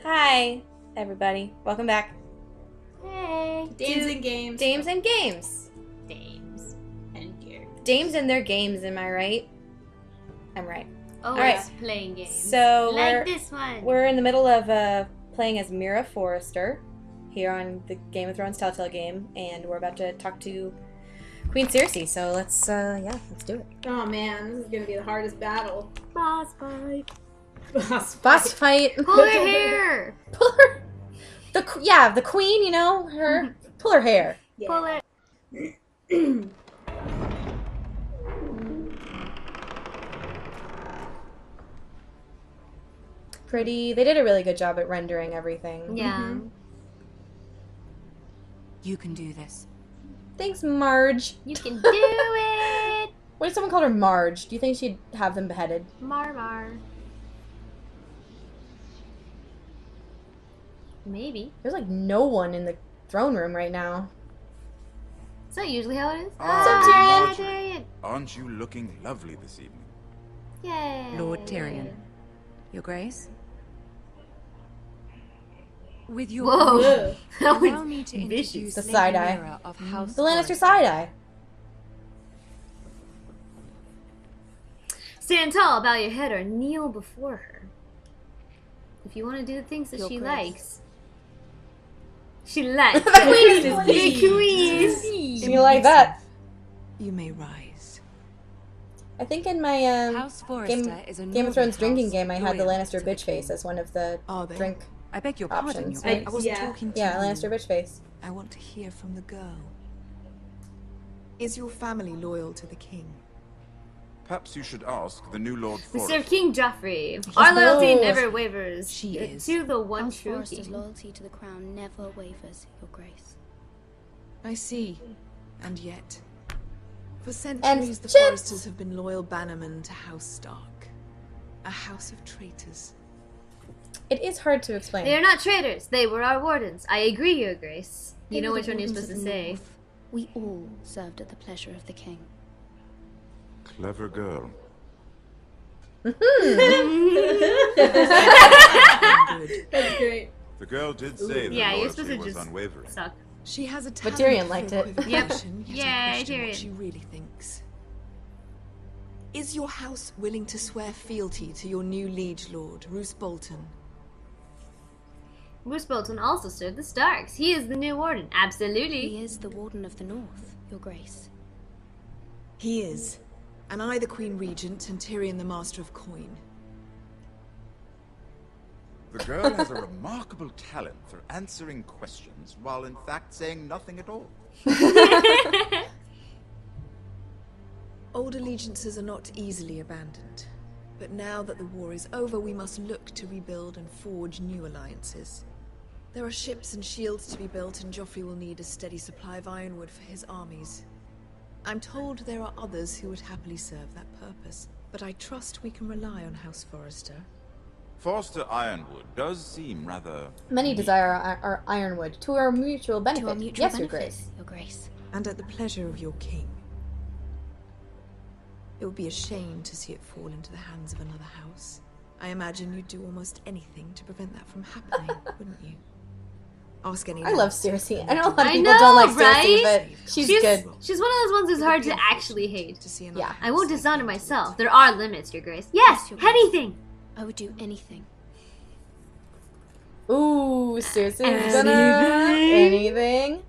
Hi, everybody. Welcome back. Hey. Dames and games. Dames and games. Dames. And gear. Dames and their games, am I right? I'm right. Oh, right. it's playing games. So like this one. we're in the middle of playing as Mira Forrester here on the Game of Thrones Telltale game, and we're about to talk to Queen Cersei. So let's do it. Oh man, this is gonna be the hardest battle. Boss fight. Boss fight. Pull her hair. Pull her. The queen. You know her. Pull her hair. Yeah. Pull it. Pretty. They did a really good job at rendering everything. Yeah. Mhm. You can do this. Thanks, Marge. You can do it. What if someone called her Marge? Do you think she'd have them beheaded? Mar. Maybe. There's like no one in the throne room right now. Is that usually how it is? Ah, What's up, Tyrion. Aren't you looking lovely this evening? Yay. Lord Tyrion. Your Grace? With your Whoa. permission, That allow was me to vicious. introduce The Lady side-eye. Mira of House The Lannister Forrester. side-eye. Stand tall, bow your head, or kneel before her. If you want to do the things that Your she Grace. likes. She likes. The queen is The queen. You like that? You may rise. I think in my House Forrester Game, is a Game of northern Thrones drinking house game, I had the loyal Lannister to the bitch face king. as one of the Are they? drink. I beg your pardon, options. Your Grace. I- I wasn't yeah. talking to Yeah, you. Lannister bitch face. I want to hear from the girl. Is your family loyal to the king? Perhaps you should ask the new Lord Mr. Forrest. King Joffrey. Our loyalty bold. never wavers. She is. To the one House true Forrester's king. loyalty to the crown never wavers, Your Grace. I see. And yet, for centuries the chips. Forresters have been loyal bannermen to House Stark. A house of traitors. It is hard to explain. They are not traitors. They were our wardens. I agree, Your Grace. You They know were which the one you're wardens supposed of to the say. North. We all served at the pleasure of the king. Clever girl. Good. That's great. The girl did say that Yeah, you're loyalty supposed to was just unwavering. suck. She has a But talent Tyrion for liked it. equivocation, Yep. yet I Yay, question what Tyrion. she really thinks. Is your house willing to swear fealty to your new liege lord, Roose Bolton? Bruce Bolton also served the Starks. He is the new warden. Absolutely. He is the Warden of the North, Your Grace. He is. And I the Queen Regent and Tyrion the Master of Coin. The girl has a remarkable talent for answering questions while in fact saying nothing at all. Old allegiances are not easily abandoned. But now that the war is over, we must look to rebuild and forge new alliances. There are ships and shields to be built, and Joffrey will need a steady supply of ironwood for his armies. I'm told there are others who would happily serve that purpose, but I trust we can rely on House Forrester. Forster Ironwood does seem rather... Many desire our ironwood to our mutual benefit. To our mutual Yes, Your benefit, Grace. Your Grace. And at the pleasure of your king. It would be a shame to see it fall into the hands of another house. I imagine you'd do almost anything to prevent that from happening, wouldn't you? Ask any I love Lannister Cersei. and I know a lot of I people know, don't like right? Cersei, but she's good. She's one of those ones who's It would hard be to unfortunate actually hate. to see another Yeah. I won't house dishonor like myself. that. There are limits, Your Grace. Yes, Your Grace. anything. I would do anything. Ooh, Cersei's Anything. gonna... Anything?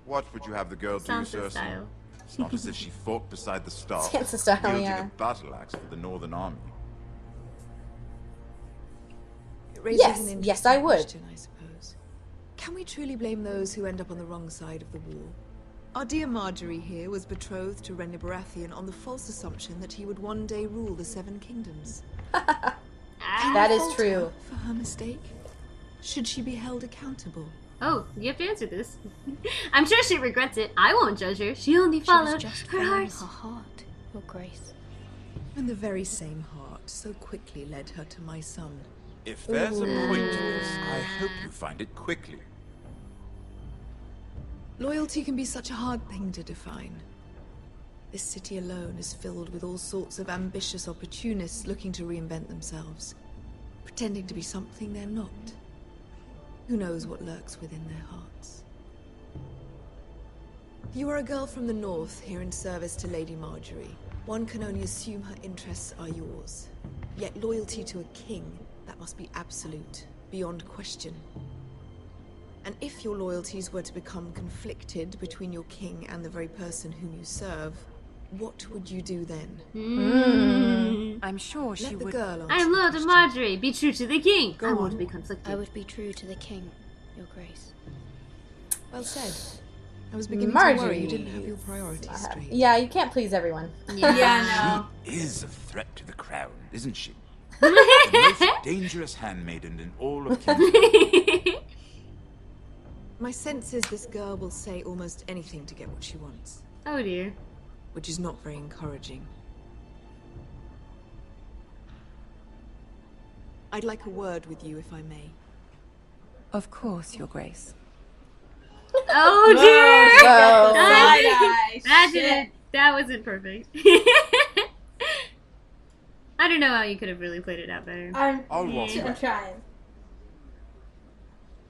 What would you have the girl do, Sansa Cersei? style. It's not as if she fought beside the Stark, Sansa style, wielding yeah. a battle axe for the Northern Army. It raises Yes, an yes, interesting I would. question, I suppose. Can we truly blame those who end up on the wrong side of the war? Our dear Marjorie here was betrothed to Renly Baratheon on the false assumption that he would one day rule the Seven Kingdoms. That is Fault true. her for her mistake? Should she be held accountable? Oh, you have to answer this. I'm sure she regrets it. I won't judge her. She only She was followed just her following heart. her heart, Your Grace. And the very same heart so quickly led her to my son. If there's a point to this, I hope you find it quickly. Loyalty can be such a hard thing to define. This city alone is filled with all sorts of ambitious opportunists looking to reinvent themselves, pretending to be something they're not. Who knows what lurks within their hearts? You are a girl from the north, here in service to Lady Marjorie. One can only assume her interests are yours. Yet loyalty to a king, that must be absolute, beyond question. And if your loyalties were to become conflicted between your king and the very person whom you serve, what would you do then? I'm sure she Let the would. girl answer I'm the loyal to question. Marjorie. Be true to the king. Go I won't on. be conflicted. I would be true to the king, Your Grace. Well said. I was beginning to Marjorie. worry you didn't have your priorities straight. Yeah, you can't please everyone. Yeah, She is a threat to the crown, isn't she? The most dangerous handmaiden in all of Kingdom. My sense is this girl will say almost anything to get what she wants, Oh dear. which is not very encouraging. I'd like a word with you, if I may. Of course, Your Grace. Oh dear. Whoa. Shit. That wasn't perfect. I don't know how you could have really played it out better. I'll walk Yeah. I'm back. trying.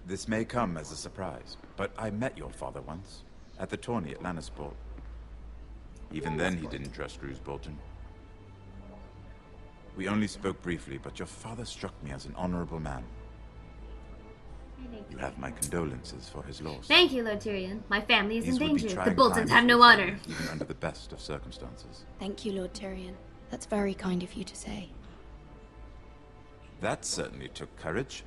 This may come as a surprise, but I met your father once, at the tourney at Lannisport. Even then he didn't trust Roose Bolton. We only spoke briefly, but your father struck me as an honorable man. You have my condolences for his loss. Thank you, Lord Tyrion. My family is These in would be danger. The trying Boltons times have for no your honor. family, even under the best of circumstances. Thank you, Lord Tyrion. That's very kind of you to say. That certainly took courage.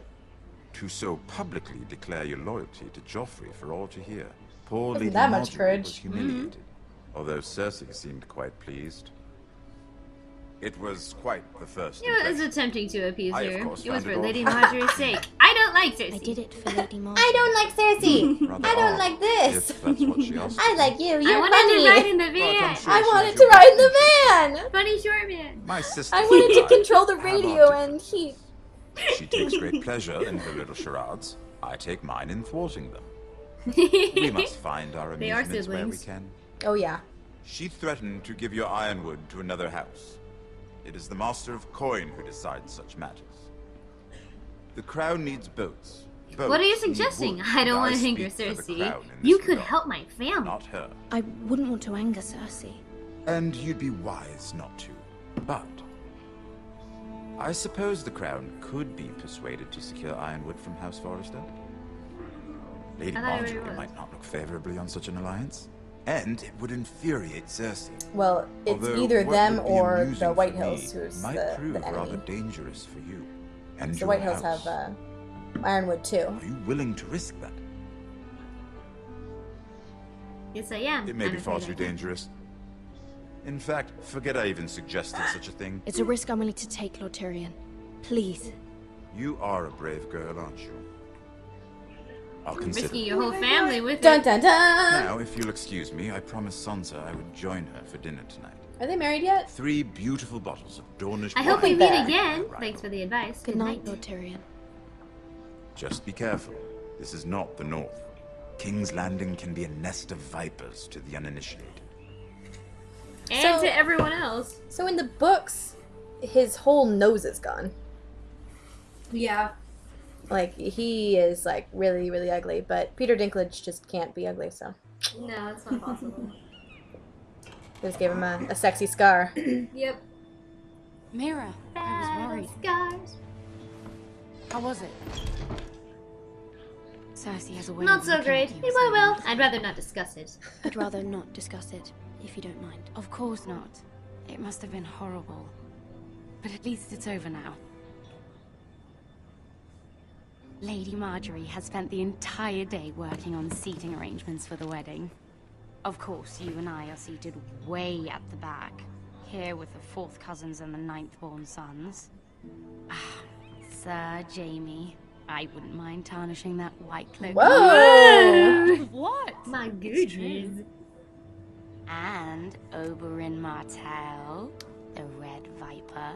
To so publicly declare your loyalty to Joffrey for all to hear. Poor Wasn't Lady that much Marjorie courage. was humiliated, although Cersei seemed quite pleased. It was quite the first You know, it was impression. attempting to appease I, of her. course, It was found it for all Lady funny. Marjorie's sake. I don't like Cersei. I did it for Lady Marjorie. I don't like Cersei. Rather I don't odd, like this. If that's what she asked. I like you. I You're wanted to ride in funny. the But I'm van. sure I she wanted was to your ride in the friend. van. Funny short man. My sister. I wanted to and I control the have radio our and he. She takes great pleasure in her little charades. I take mine in thwarting them. We must find our They are amusements where we siblings. can. Oh yeah. She threatened to give your ironwood to another house. It is the Master of Coin who decides such matters. The crown needs boats. What are you Boats need suggesting? wood, I don't and want to anger speak for the Cersei. crown in You this could regard, help my family. not her. I wouldn't want to anger Cersei. And you'd be wise not to. But I suppose the crown could be persuaded to secure ironwood from House Forrester. Lady I thought it already Marjorie was. might not look favorably on such an alliance. And it would infuriate Cersei. Well, it's Although either what them would be or amusing the White for Hills me who's might the prove rather enemy. dangerous for you. And The your White Hills house. have Ironwood too. Are you willing to risk that? Yes, I am. It may I'm be far afraid too I am. dangerous. In fact, forget I even suggested such a thing. It's a risk I'm willing to take, Lord Tyrion. Please. You are a brave girl, aren't you? I'll consider Risking it. your whole family with Dun it. dun dun! Now, if you'll excuse me, I promised Sansa I would join her for dinner tonight. Are they married yet? 3 beautiful bottles of Dornish I hope wine. we There. meet again. Right. Thanks for the advice. Good night, Lord Tyrion. Just be careful. This is not the North. King's Landing can be a nest of vipers to the uninitiated. And So- to everyone else. So in the books, his whole nose is gone. Yeah. Like he is like really, really ugly. But Peter Dinklage just can't be ugly, so No, it's not possible. they just gave him a sexy scar. Yep. Mira, I was worried. Scars. How was it? Cersei has a way Not of so looking great. at you It and went well. saying, I'd rather not discuss it. I'd rather not discuss it, if you don't mind. Of course not. It must have been horrible. But at least it's over now. Lady Marjorie has spent the entire day working on seating arrangements for the wedding. Of course, you and I are seated way at the back, here with the 4th cousins and the 9th-born sons. Ah, Sir Jaime, I wouldn't mind tarnishing that white cloak. Whoa! What? My goodness. And Oberyn Martell, the Red Viper.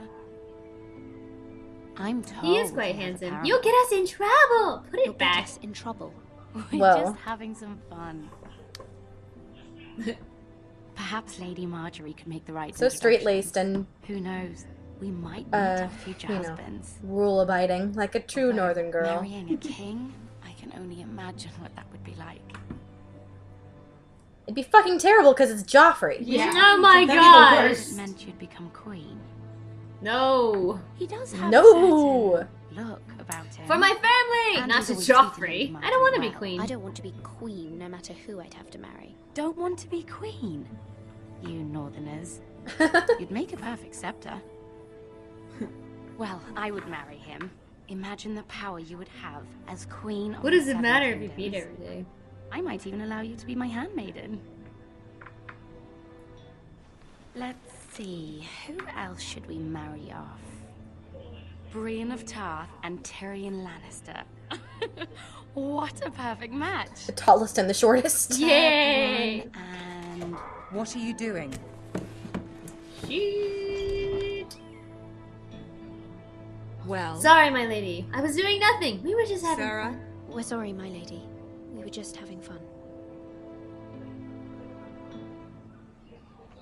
I'm told He is quite he has a handsome. paramount. You'll get us in trouble. Put You'll it get back. us in trouble. We're Well. just having some fun. Perhaps Lady Marjorie could make the right So straight-laced and Who knows? We might meet Uh, our future you know. husbands. rule-abiding, like a true Although Northern girl. Marrying a king? I can only imagine what that would be like. It'd be fucking terrible because it's Joffrey. Yeah. Oh my That'd be the gosh. worst. It meant you'd become queen. No. He does have No. a certain... Look about him. For my family, And not he's to always treated Joffrey. Lady I don't want to be Margaery well. queen. I don't want to be queen, no matter who I'd have to marry. Don't want to be queen? You northerners. You'd make a perfect scepter. Well, I would marry him. Imagine the power you would have as queen of What the does it Seven matter if you Kingdoms. feed every day? I might even allow you to be my handmaiden. Let's see, who else should we marry off? Brienne of Tarth and Tyrion Lannister. What a perfect match! The tallest and the shortest. Yay! And What are you doing? Shit. Well, Sorry, my lady. I was doing nothing. We were just having Sarah? fun. We're sorry, my lady. We were just having fun.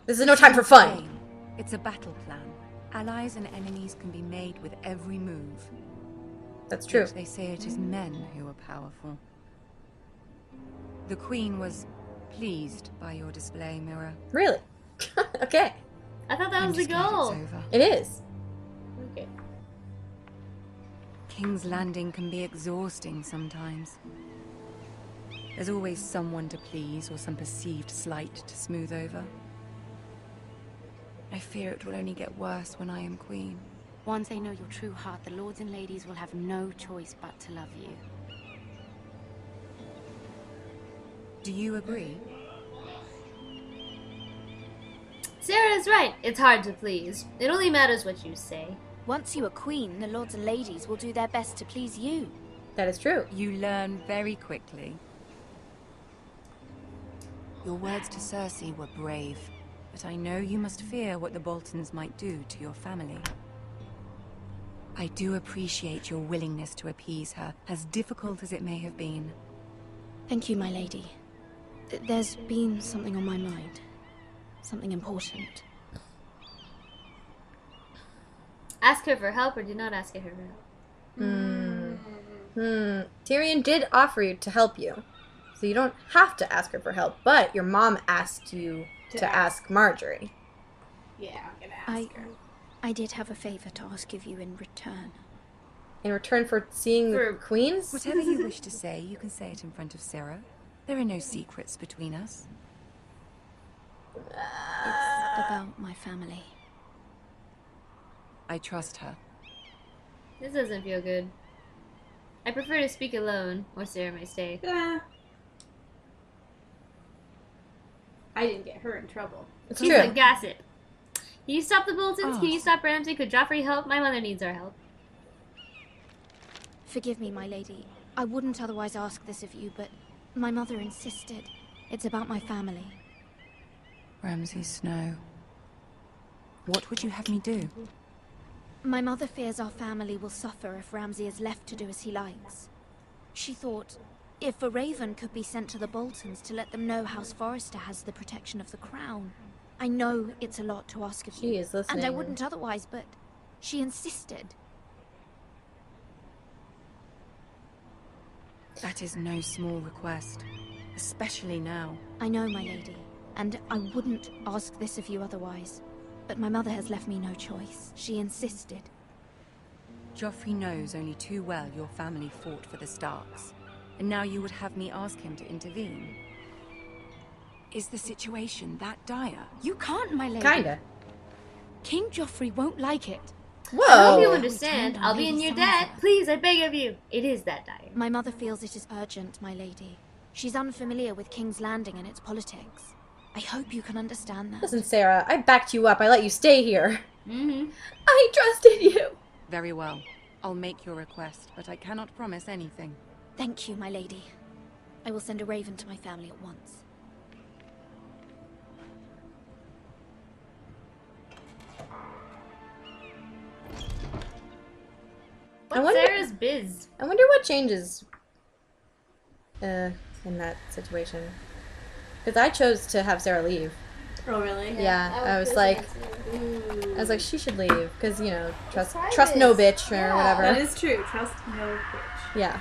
This is no time for fun. Game. It's a battle plan. Allies and enemies can be made with every move. That's true. Yet they say it is men who are powerful. The Queen was pleased by your display, Mira. Really? Okay. I thought that I'm was the just glad goal. it's over. It is. Okay. King's Landing can be exhausting sometimes. There's always someone to please or some perceived slight to smooth over. I fear it will only get worse when I am queen. once they know your true heart, the lords and ladies will have no choice but to love you. Do you agree? Sarah's right. It's hard to please. It only matters what you say. Once you are queen, the lords and ladies will do their best to please you. That is true. You learn very quickly. Your words to Cersei were brave, but I know you must fear what the Boltons might do to your family. I do appreciate your willingness to appease her, as difficult as it may have been. Thank you, my lady. There's been something on my mind. Something important. Ask her for help or do not ask her for help. Tyrion did offer you to help you. So you don't have to ask her for help, but your mom asked you to ask Marjorie. Yeah, I'm gonna ask her. I did have a favor to ask of you in return. In return for seeing the For- queens? Whatever you wish to say, you can say it in front of Sarah. There are no secrets between us. It's about my family. I trust her. This doesn't feel good. I prefer to speak alone, or Sarah may stay. I didn't get her in trouble. It's He's true. a gossip. Can you stop the Boltons? Oh. Can you stop Ramsay? Could Joffrey help? My mother needs our help. Forgive me, my lady. I wouldn't otherwise ask this of you, but my mother insisted. It's about my family. Ramsay Snow. What would you have me do? My mother fears our family will suffer if Ramsay is left to do as he likes. She thought, if a raven could be sent to the Boltons to let them know House Forrester has the protection of the crown. I know it's a lot to ask of you. She is listening. And I wouldn't otherwise, but she insisted. That is no small request, especially now. I know, my lady, and I wouldn't ask this of you otherwise. But my mother has left me no choice. She insisted. Joffrey knows only too well your family fought for the Starks, and now you would have me ask him to intervene. Is the situation that dire? You can't, my lady. Kinda. King Joffrey won't like it. I hope you Whoa! understand. Turned on I'll be in Lady your Sansa. debt. Please, I beg of you. It is that dire. My mother feels it is urgent, my lady. She's unfamiliar with King's Landing and its politics. I hope you can understand that. Listen, Sarah, I backed you up. I let you stay here. Mm-hmm. I trusted you. Very well. I'll make your request, but I cannot promise anything. Thank you, my lady. I will send a raven to my family at once. I What's wonder- Sarah's biz? I wonder what changes in that situation. Because I chose to have Sarah leave. Oh, really? Yeah, I was like, she should leave because trust no bitch or whatever. That is true. Trust no bitch. Yeah.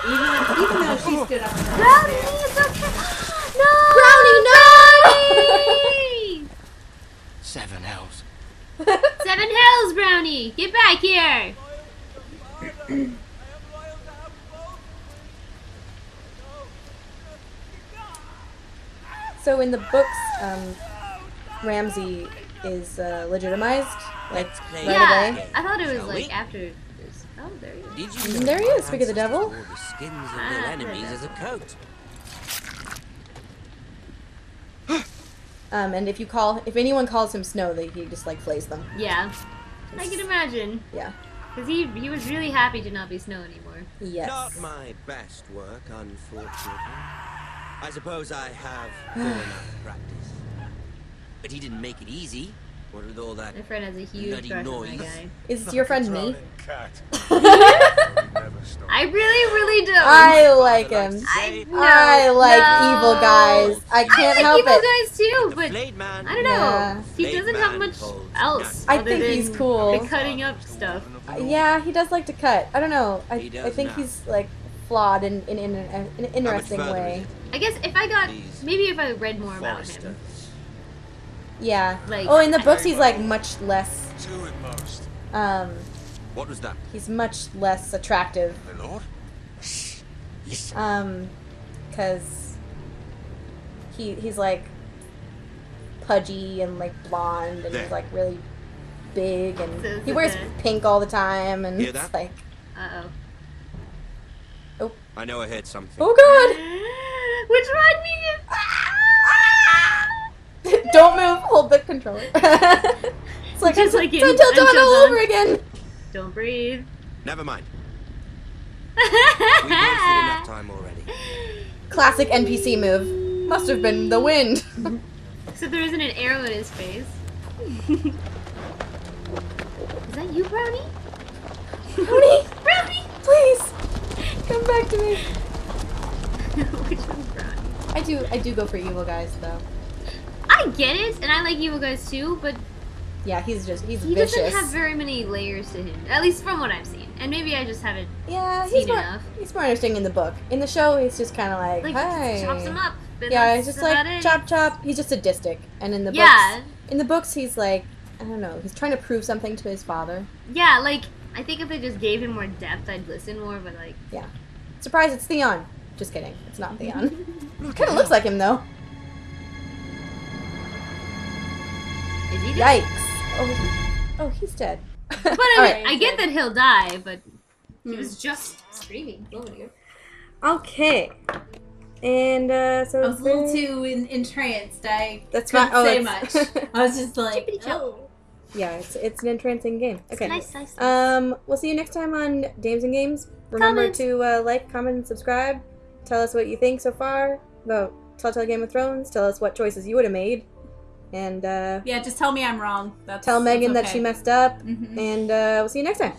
Even though she stood up for her. Brownie, it's okay. No! Brownie, no! Brownie! 7 hells. 7 hells, Brownie! Get back here! So in the books, Ramsay is legitimized, like right Yeah, away. I thought it was Shall like we? after this. Oh, there he is. Did you know There he my is, speak of the devil. ancestors wore the skins of their enemies as a coat? And if anyone calls him Snow, he just like flays them. Yeah, I can imagine. Yeah. Because he was really happy to not be Snow anymore. Yes. Not my best work, unfortunately. I suppose I have fallen out of practice. But he didn't make it easy. What with all that My friend has a huge bloody crush on noise? that guy. Is your friend me? I really don't. I like him. No, I like no. evil guys. I can't I like help evil it. guys too, The but Blade Man. I don't know. Yeah. He Blade doesn't have Man much holds else. I other think than he's cool. the cutting up stuff. Yeah, he does like to cut. I don't know. He I does think now. he's like flawed in an interesting further way. is it? I guess if I got These maybe if I read more about Foresters. him. Yeah. Like- Oh, in the books he's like much less. Two at most. What was that? He's much less attractive. My lord? Because he's like pudgy and like blonde and he's There. like really big and So he wears the- pink all the time and Hear it's that? like, Uh I know I heard something. oh god. oh. Which one Don't move. Hold the controller. It's like, Just like in Until Dawn Until all Dawn. over again. Don't breathe. Never mind. We've wasted enough time already. Classic NPC move. Must have been the wind. Except there isn't an arrow in his face. Is that you, Brownie? Brownie, Brownie! please come back to me. Which one's Brownie? I do go for evil guys though. I get it, and I like evil guys too, but Yeah, he's he vicious. doesn't have very many layers to him. At least from what I've seen. And maybe I just haven't Yeah, he's seen more, enough. he's more interesting in the book. In the show, he's just kind of like, Like, hey. chops him up. But Yeah, that's he's just about like it. chop chop. He's just sadistic. And in the Yeah. books, he's like, I don't know. He's trying to prove something to his father. Yeah, like, I think if they just gave him more depth, I'd listen more, but like... Yeah. Surprise! It's Theon. Just kidding. It's not Theon. Kind of looks like him though. Is he dead? Yikes! Oh, he's dead. But I mean, Alright. I get that he'll die, but he was just screaming a moment ago. Okay. And so I was a little too entranced. I That's couldn't fine. Oh, say it's- much. I was just like, Chippity-chop. oh. Yeah, it's an entrancing game. Okay. Nice. We'll see you next time on Dames and Games. Remember Comment. to like, comment, and subscribe. Tell us what you think so far about Telltale Game of Thrones. Tell us what choices you would have made. And Yeah, just tell me I'm wrong. That's tell Megan that's that she okay. messed up. Mhm. And we'll see you next time.